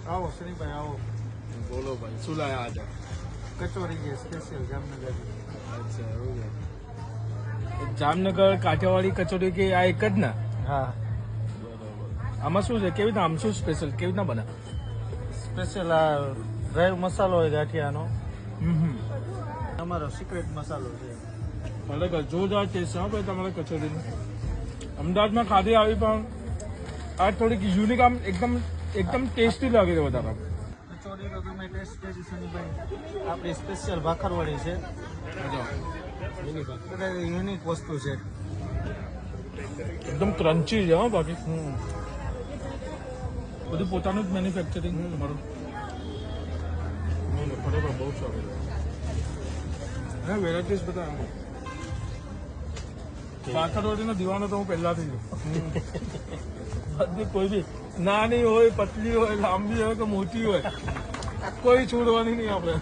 આવો શ્રીભાઈ આવો. બોલો ભાઈ, શું લાયા આજે? કચોરી છે સ્પેશિયલ જામનગર. અચ્છા, એવું છે. જામનગર કાઠિયાવાડી કચોરી કે આ એક જ ને? હા બરોબર. આમાં શું છે, કેવી રીતના, આમ શું સ્પેશિયલ, કેવી રીતના બને? સ્પેશિયલ આ ડ્રાય મસાલો હોય ગાંઠિયાનો. હમ. અમારો સિક્રેટ મસાલો છે. બરાબર, જોરદાર ટેસ્ટ છે ભાઈ તમારે કચોરીનો. અમદાવાદમાં ખાધી આવી પણ આ થોડીક યુનિક, આમ એકદમ ટેસ્ટી લાગે છે વધારે. કચોરી તો તમે ટેસ્ટ કરી શનિભાઈ. આપણી સ્પેશિયલ ભાખરવડી છે. બધા યુનિક વસ્તુ છે. એકદમ ક્રન્ચી છે હો બાકી. બધું પોતાનું જ મેન્યુફેક્ચરિંગ તમારું. બરાબર, બહુ સારું. હા, વેરાયટીઝ બધા આમ. ભાખરવડીનો દીવાનો તો હું પહેલાથી છું. બધી કોઈ બી નાની હોય, પતલી હોય, લાંબી હોય કે મોટી હોય, કોઈ છોડવાની નહીં આપણે.